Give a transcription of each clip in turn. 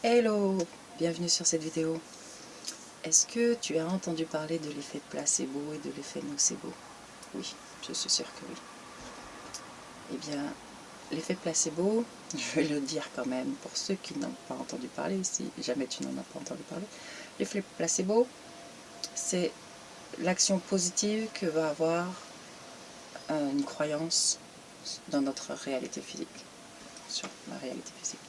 Hello, bienvenue sur cette vidéo. Est-ce que tu as entendu parler de l'effet placebo et de l'effet nocebo? Oui, je suis sûre que oui. Eh bien, l'effet placebo, je vais le dire quand même pour ceux qui n'ont pas entendu parler, si jamais tu n'en as pas entendu parler. L'effet placebo, c'est l'action positive que va avoir une croyance dans notre réalité physique, sur la réalité physique.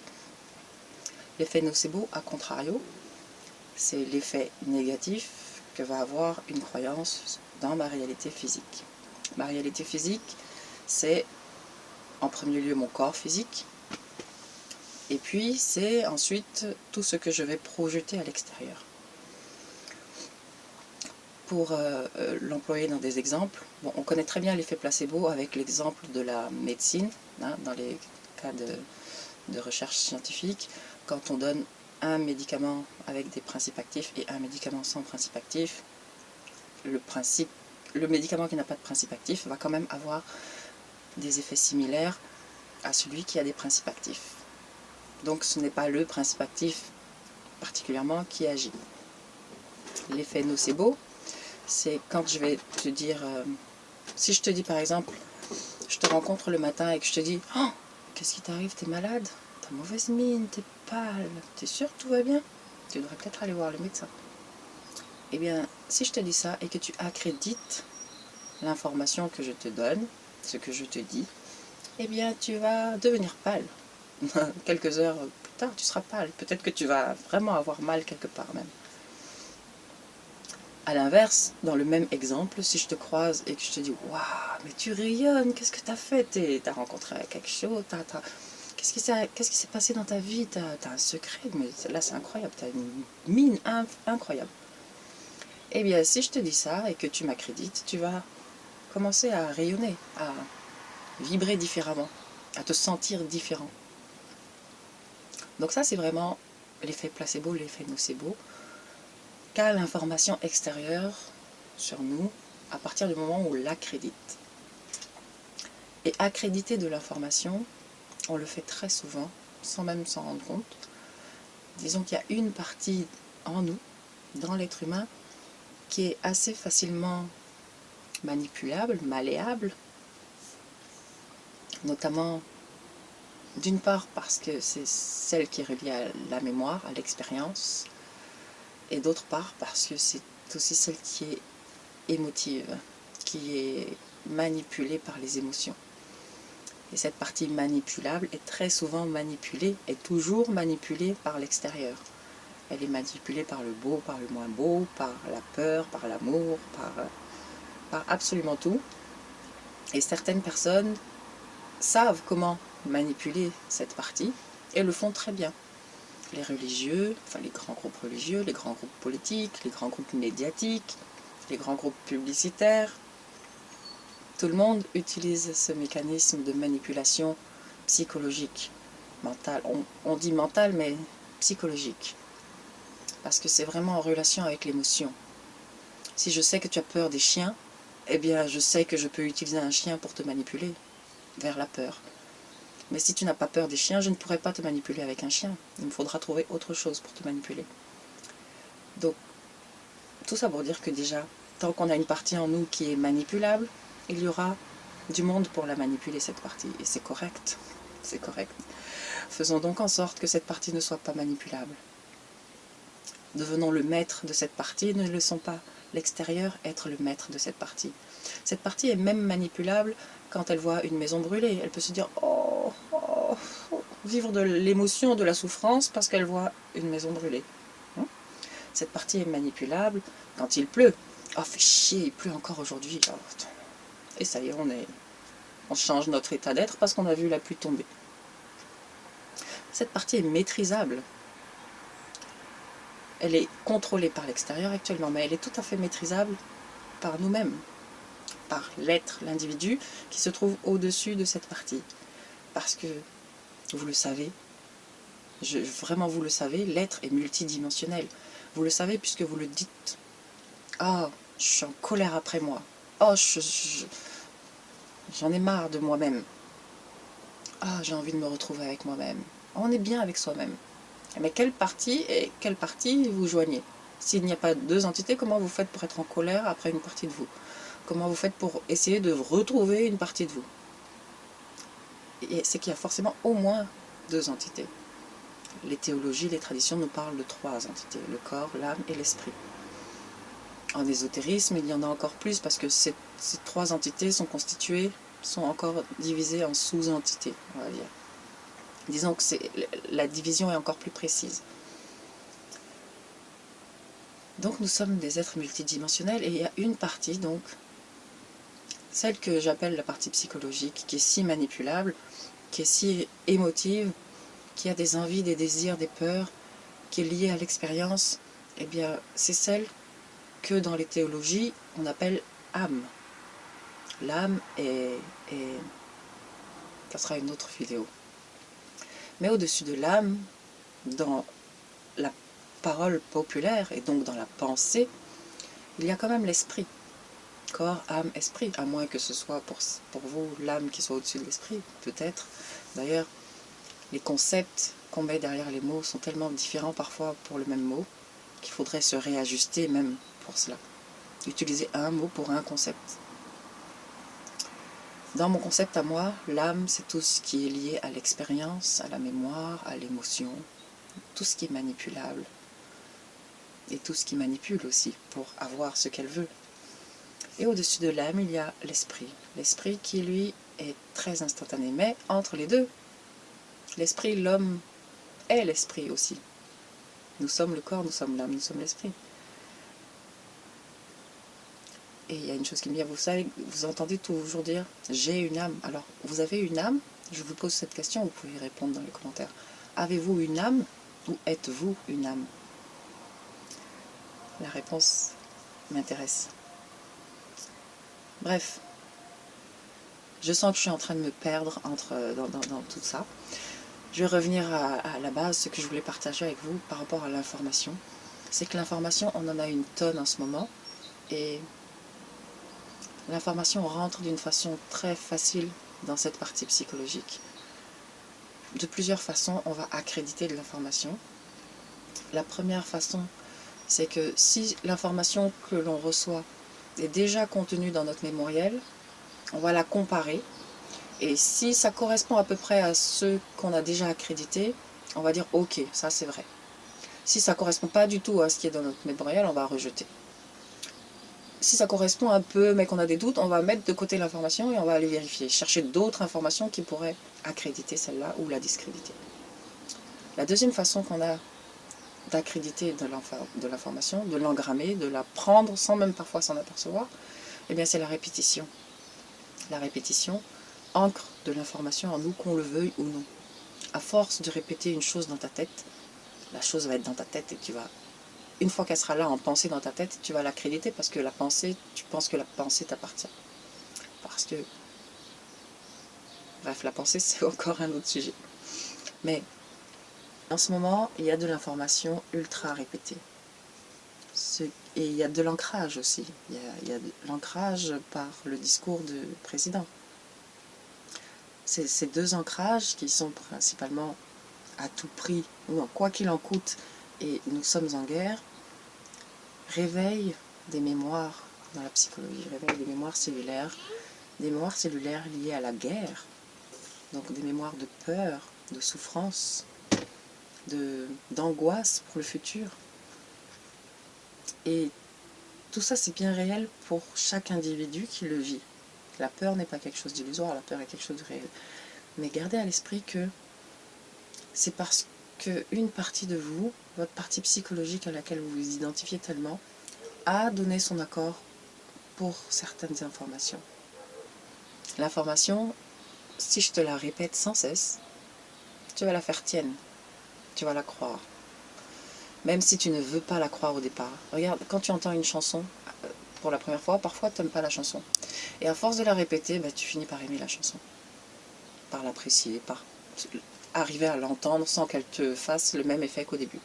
L'effet nocebo, à contrario, c'est l'effet négatif que va avoir une croyance dans ma réalité physique. Ma réalité physique, c'est en premier lieu mon corps physique, et puis c'est ensuite tout ce que je vais projeter à l'extérieur. Pour l'employer dans des exemples, bon, on connaît très bien l'effet placebo avec l'exemple de la médecine, hein, dans les cas de recherche scientifique, quand on donne un médicament avec des principes actifs et un médicament sans principe actif, le médicament qui n'a pas de principe actif va quand même avoir des effets similaires à celui qui a des principes actifs. Donc ce n'est pas le principe actif particulièrement qui agit. L'effet nocebo, c'est quand je vais te dire, si je te dis par exemple, je te rencontre le matin et que je te dis, oh, qu'est-ce qui t'arrive, t'es malade, t'as mauvaise mine, t'es pâle, t'es sûr que tout va bien? Tu devrais peut-être aller voir le médecin. Eh bien, si je te dis ça et que tu accrédites l'information que je te donne, ce que je te dis, eh bien tu vas devenir pâle. Quelques heures plus tard, tu seras pâle. Peut-être que tu vas vraiment avoir mal quelque part même. A l'inverse, dans le même exemple, si je te croise et que je te dis « Waouh, mais tu rayonnes, qu'est-ce que tu as fait? T'as rencontré quelque chose, qu'est-ce qui s'est passé dans ta vie? T'as un secret, mais là c'est incroyable, t'as une mine incroyable. » Eh bien, si je te dis ça et que tu m'accrédites, tu vas commencer à rayonner, à vibrer différemment, à te sentir différent. Donc ça, c'est vraiment l'effet placebo, l'effet nocebo, qu'a l'information extérieure sur nous à partir du moment où on l'accrédite. Et accréditer de l'information, on le fait très souvent, sans même s'en rendre compte. Disons qu'il y a une partie en nous, dans l'être humain, qui est assez facilement manipulable, malléable, notamment d'une part parce que c'est celle qui est reliée à la mémoire, à l'expérience, et d'autre part parce que c'est aussi celle qui est émotive, qui est manipulée par les émotions. Et cette partie manipulable est très souvent manipulée, est toujours manipulée par l'extérieur. Elle est manipulée par le beau, par le moins beau, par la peur, par l'amour, par absolument tout. Et certaines personnes savent comment manipuler cette partie et le font très bien. Les religieux, enfin les grands groupes religieux, les grands groupes politiques, les grands groupes médiatiques, les grands groupes publicitaires, tout le monde utilise ce mécanisme de manipulation psychologique, mentale. On dit mental, mais psychologique. Parce que c'est vraiment en relation avec l'émotion. Si je sais que tu as peur des chiens, eh bien je sais que je peux utiliser un chien pour te manipuler vers la peur. Mais si tu n'as pas peur des chiens, je ne pourrai pas te manipuler avec un chien. Il me faudra trouver autre chose pour te manipuler. Donc, tout ça pour dire que déjà, tant qu'on a une partie en nous qui est manipulable, il y aura du monde pour la manipuler, cette partie. Et c'est correct. C'est correct. Faisons donc en sorte que cette partie ne soit pas manipulable. Devenons le maître de cette partie, ne laissons pas l'extérieur être le maître de cette partie. Cette partie est même manipulable quand elle voit une maison brûlée. Elle peut se dire « Oh, oh, oh », vivre de l'émotion, de la souffrance parce qu'elle voit une maison brûlée. Cette partie est manipulable quand il pleut. « Oh, fait chier, il pleut encore aujourd'hui. Oh, » et ça y est, on change notre état d'être parce qu'on a vu la pluie tomber. Cette partie est maîtrisable. Elle est contrôlée par l'extérieur actuellement, mais elle est tout à fait maîtrisable par nous-mêmes, par l'être, l'individu qui se trouve au-dessus de cette partie. Parce que, vous le savez, vraiment vous le savez, l'être est multidimensionnel. Vous le savez puisque vous le dites. « Oh, je suis en colère après moi. Oh, j'en ai marre de moi-même. Ah, j'ai envie de me retrouver avec moi-même. » On est bien avec soi-même. Mais quelle partie et quelle partie vous joignez? S'il n'y a pas deux entités, comment vous faites pour être en colère après une partie de vous? Comment vous faites pour essayer de retrouver une partie de vous? C'est qu'il y a forcément au moins deux entités. Les théologies, les traditions nous parlent de trois entités, le corps, l'âme et l'esprit. En ésotérisme, il y en a encore plus parce que ces trois entités sont encore divisées en sous-entités, on va dire. Disons que la division est encore plus précise. Donc nous sommes des êtres multidimensionnels et il y a une partie, donc, celle que j'appelle la partie psychologique, qui est si manipulable, qui est si émotive, qui a des envies, des désirs, des peurs, qui est liée à l'expérience, eh bien c'est celle que dans les théologies on appelle âme. L'âme ça sera une autre vidéo. Mais au-dessus de l'âme, dans la parole populaire et donc dans la pensée, il y a quand même l'esprit. Corps, âme, esprit, à moins que ce soit pour vous l'âme qui soit au-dessus de l'esprit, peut-être. D'ailleurs, les concepts qu'on met derrière les mots sont tellement différents parfois pour le même mot qu'il faudrait se réajuster même pour cela. Utiliser un mot pour un concept. Dans mon concept à moi, l'âme, c'est tout ce qui est lié à l'expérience, à la mémoire, à l'émotion, tout ce qui est manipulable. Et tout ce qui manipule aussi pour avoir ce qu'elle veut. Et au-dessus de l'âme, il y a l'esprit. L'esprit qui, lui, est très instantané. Mais entre les deux, l'esprit, l'homme est l'esprit aussi. Nous sommes le corps, nous sommes l'âme, nous sommes l'esprit. Et il y a une chose qui me vient, vous savez, vous entendez toujours dire « j'ai une âme ». Alors, vous avez une âme? Je vous pose cette question, vous pouvez y répondre dans les commentaires. Avez-vous une âme ou êtes-vous une âme? La réponse m'intéresse. Bref, je sens que je suis en train de me perdre dans tout ça. Je vais revenir à la base, ce que je voulais partager avec vous par rapport à l'information. C'est que l'information, on en a une tonne en ce moment. Et l'information rentre d'une façon très facile dans cette partie psychologique. De plusieurs façons, on va accréditer de l'information. La première façon, c'est que si l'information que l'on reçoit est déjà contenue dans notre mémoriel, on va la comparer. Et si ça correspond à peu près à ce qu'on a déjà accrédité, on va dire « ok, ça c'est vrai ». Si ça ne correspond pas du tout à ce qui est dans notre mémorial, on va rejeter. Si ça correspond un peu, mais qu'on a des doutes, on va mettre de côté l'information et on va aller vérifier, chercher d'autres informations qui pourraient accréditer celle-là ou la discréditer. La deuxième façon qu'on a d'accréditer de l'information, de l'engrammer, de la prendre sans même parfois s'en apercevoir, eh bien c'est la répétition. La répétition ancre de l'information en nous, qu'on le veuille ou non. À force de répéter une chose dans ta tête, la chose va être dans ta tête et tu vas, une fois qu'elle sera là en pensée dans ta tête, tu vas l'accréditer parce que la pensée, tu penses que la pensée t'appartient. Parce que, bref, la pensée c'est encore un autre sujet. Mais en ce moment, il y a de l'information ultra répétée. Et il y a de l'ancrage aussi. Il y a de l'ancrage par le discours du président. Ces deux ancrages qui sont principalement à tout prix, ou quoi qu'il en coûte, et nous sommes en guerre, réveillent des mémoires dans la psychologie, réveillent des mémoires cellulaires liées à la guerre, donc des mémoires de peur, de souffrance, d'angoisse pour le futur. Et tout ça c'est bien réel pour chaque individu qui le vit. La peur n'est pas quelque chose d'illusoire, la peur est quelque chose de réel. Mais gardez à l'esprit que c'est parce qu'une partie de vous, votre partie psychologique à laquelle vous vous identifiez tellement, a donné son accord pour certaines informations. L'information, si je te la répète sans cesse, tu vas la faire tienne, tu vas la croire. Même si tu ne veux pas la croire au départ. Regarde, quand tu entends une chanson pour la première fois, parfois tu n'aimes pas la chanson. Et à force de la répéter, tu finis par aimer la chanson. Par l'apprécier, par arriver à l'entendre sans qu'elle te fasse le même effet qu'au début.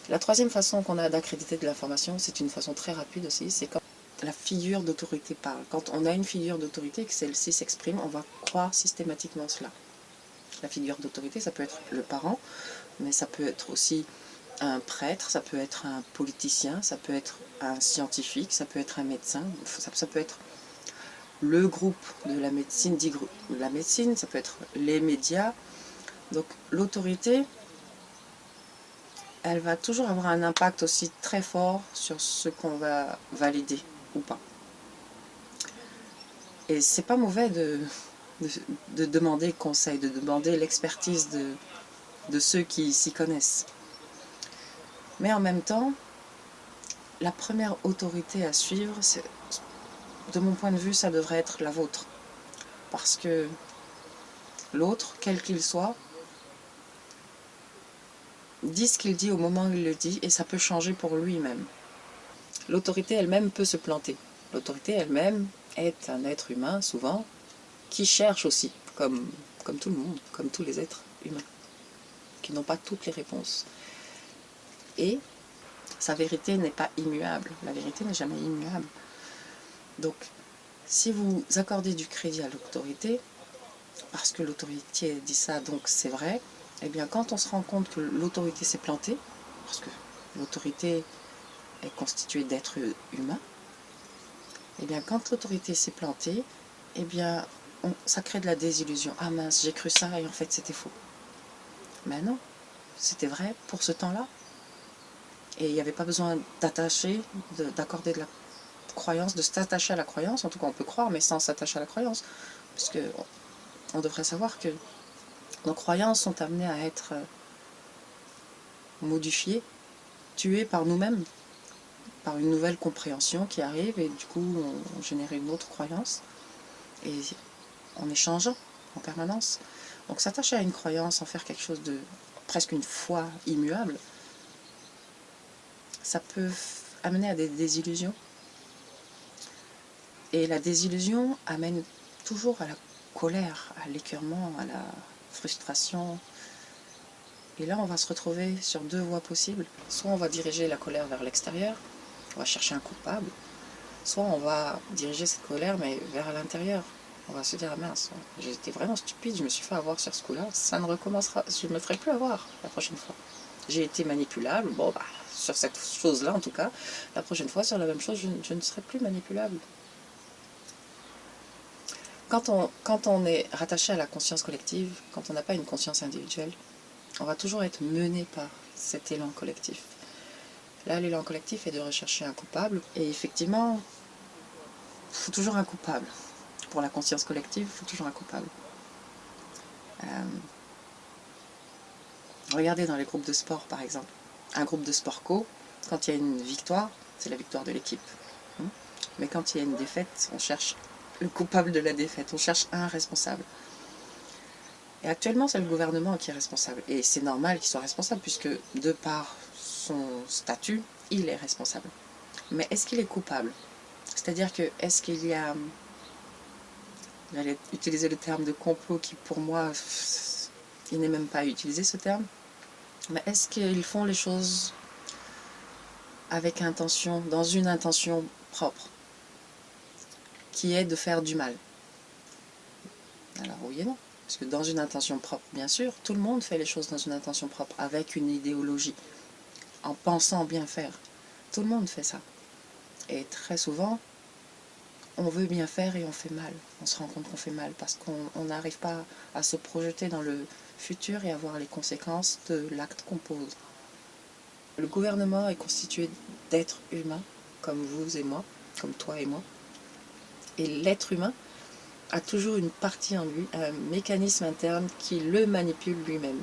La troisième façon qu'on a d'accréditer de l'information, c'est une façon très rapide aussi, c'est quand la figure d'autorité parle. Quand on a une figure d'autorité et que celle-ci s'exprime, on va croire systématiquement cela. La figure d'autorité, ça peut être le parent, mais ça peut être aussi un prêtre, ça peut être un politicien, ça peut être un scientifique, ça peut être un médecin, ça peut être le groupe de la médecine, dit la médecine, ça peut être les médias. Donc l'autorité, elle va toujours avoir un impact aussi très fort sur ce qu'on va valider ou pas. Et c'est pas mauvais de demander conseil, de demander l'expertise de ceux qui s'y connaissent. Mais en même temps, la première autorité à suivre, de mon point de vue, ça devrait être la vôtre. Parce que l'autre, quel qu'il soit, dit ce qu'il dit au moment où il le dit, et ça peut changer pour lui-même. L'autorité elle-même peut se planter. L'autorité elle-même est un être humain, souvent, qui cherche aussi, comme tout le monde, comme tous les êtres humains, qui n'ont pas toutes les réponses. Et sa vérité n'est pas immuable. La vérité n'est jamais immuable. Donc, si vous accordez du crédit à l'autorité, parce que l'autorité dit ça, donc c'est vrai, eh bien quand on se rend compte que l'autorité s'est plantée, parce que l'autorité est constituée d'êtres humains, eh bien quand l'autorité s'est plantée, eh bien ça crée de la désillusion. Ah mince, j'ai cru ça et en fait c'était faux. Mais non, c'était vrai pour ce temps-là. Et il n'y avait pas besoin d'attacher, d'accorder de la croyance, de s'attacher à la croyance. En tout cas, on peut croire, mais sans s'attacher à la croyance. Puisque on devrait savoir que nos croyances sont amenées à être modifiées, tuées par nous-mêmes, par une nouvelle compréhension qui arrive, et du coup, on génère une autre croyance. Et on échange en permanence. Donc s'attacher à une croyance, en faire quelque chose de presque une foi immuable, ça peut amener à des désillusions. Et la désillusion amène toujours à la colère, à l'écœurement, à la frustration. Et là, on va se retrouver sur deux voies possibles. Soit on va diriger la colère vers l'extérieur, on va chercher un coupable, soit on va diriger cette colère, mais vers l'intérieur. On va se dire, ah mince, j'ai été vraiment stupide, je me suis fait avoir sur ce coup-là, ça ne recommencera, je ne me ferai plus avoir la prochaine fois. J'ai été manipulable, bon, bah, sur cette chose-là en tout cas, la prochaine fois, sur la même chose, je ne serai plus manipulable. Quand on est rattaché à la conscience collective, quand on n'a pas une conscience individuelle, on va toujours être mené par cet élan collectif. Là, l'élan collectif est de rechercher un coupable, et effectivement, il faut toujours un coupable. Pour la conscience collective, il faut toujours un coupable. Regardez dans les groupes de sport, par exemple. Un groupe de sport co, quand il y a une victoire, c'est la victoire de l'équipe. Mais quand il y a une défaite, on cherche le coupable de la défaite, on cherche un responsable. Et actuellement, c'est le gouvernement qui est responsable. Et c'est normal qu'il soit responsable, puisque de par son statut, il est responsable. Mais est-ce qu'il est coupable? C'est-à-dire que, est-ce qu'il y a... J'allais utiliser le terme de complot qui, pour moi, il n'est même pas utilisé ce terme. Mais est-ce qu'ils font les choses avec intention, dans une intention propre, qui est de faire du mal? Alors oui et non. Parce que dans une intention propre, bien sûr, tout le monde fait les choses dans une intention propre, avec une idéologie, en pensant bien faire. Tout le monde fait ça. Et très souvent, on veut bien faire et on fait mal. On se rend compte qu'on fait mal parce qu'on n'arrive pas à se projeter dans le futur et à voir les conséquences de l'acte qu'on pose. Le gouvernement est constitué d'êtres humains, comme vous et moi, comme toi et moi. Et l'être humain a toujours une partie en lui, un mécanisme interne qui le manipule lui-même.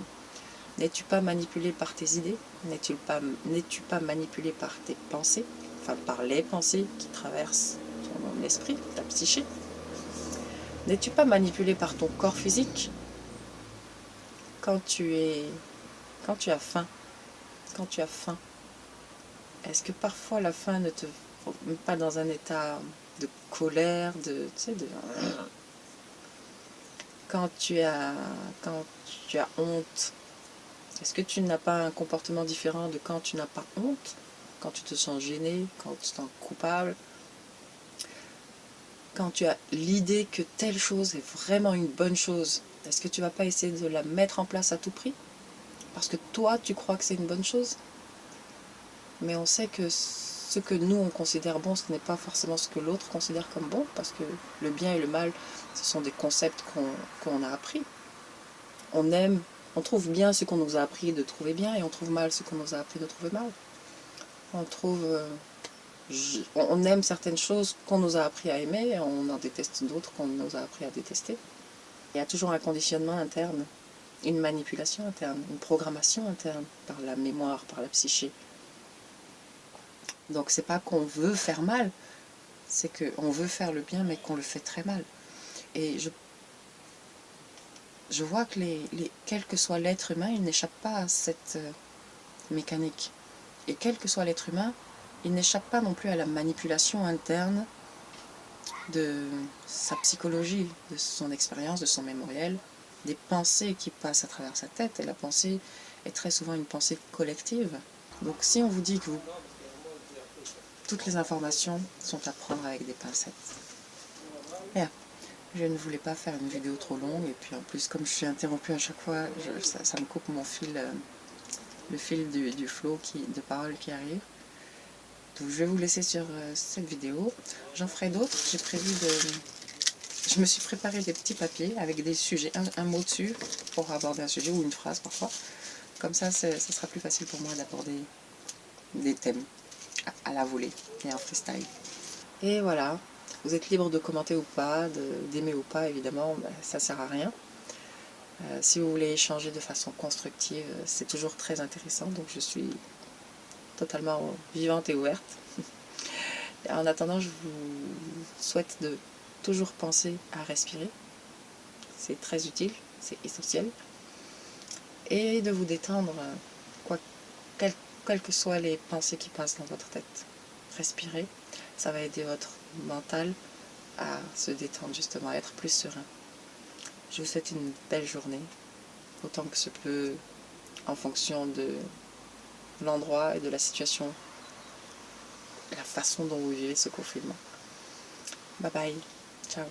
N'es-tu pas manipulé par tes idées? N'es-tu pas manipulé par tes pensées? Enfin, par les pensées qui traversent ton esprit, ta psyché? N'es-tu pas manipulé par ton corps physique? Quand tu as faim, est-ce que parfois la faim ne te met pas dans un état de colère, quand tu as honte, est-ce que tu n'as pas un comportement différent de quand tu n'as pas honte? Quand tu te sens gêné, quand tu te sens coupable, quand tu as l'idée que telle chose est vraiment une bonne chose Est-ce que tu vas pas essayer de la mettre en place à tout prix? Parce que toi, tu crois que c'est une bonne chose. Mais on sait que ce que nous, on considère bon, ce n'est pas forcément ce que l'autre considère comme bon, parce que le bien et le mal, ce sont des concepts qu'on a appris. On aime, on trouve bien ce qu'on nous a appris de trouver bien, et on trouve mal ce qu'on nous a appris de trouver mal. On aime certaines choses qu'on nous a appris à aimer, et on en déteste d'autres qu'on nous a appris à détester. Il y a toujours un conditionnement interne, une manipulation interne, une programmation interne par la mémoire, par la psyché. Donc c'est pas qu'on veut faire mal, c'est qu'on veut faire le bien mais qu'on le fait très mal. Et je vois que quel que soit l'être humain, il n'échappe pas à cette mécanique. Et quel que soit l'être humain, il n'échappe pas non plus à la manipulation interne de sa psychologie, de son expérience, de son mémoriel, des pensées qui passent à travers sa tête. Et la pensée est très souvent une pensée collective. Donc si on vous dit que toutes les informations sont à prendre avec des pincettes. Bien, je ne voulais pas faire une vidéo trop longue, et puis en plus comme je suis interrompue à chaque fois, ça me coupe mon fil, le fil du flow de paroles qui arrive. Donc je vais vous laisser sur cette vidéo. J'en ferai d'autres. Je me suis préparé des petits papiers avec des sujets, un mot dessus pour aborder un sujet ou une phrase parfois. Comme ça sera plus facile pour moi d'aborder des thèmes à la volée et en freestyle. Et voilà, vous êtes libre de commenter ou pas, d'aimer ou pas, évidemment, ça sert à rien. Si vous voulez échanger de façon constructive, c'est toujours très intéressant, donc je suis totalement vivante et ouverte. Et en attendant, je vous souhaite de toujours penser à respirer, c'est très utile, c'est essentiel, et de vous détendre, quelles que soient les pensées qui passent dans votre tête. Respirez, ça va aider votre mental à se détendre justement, à être plus serein. Je vous souhaite une belle journée, autant que se peut en fonction de l'endroit et de la situation, la façon dont vous vivez ce confinement. Bye bye, ciao.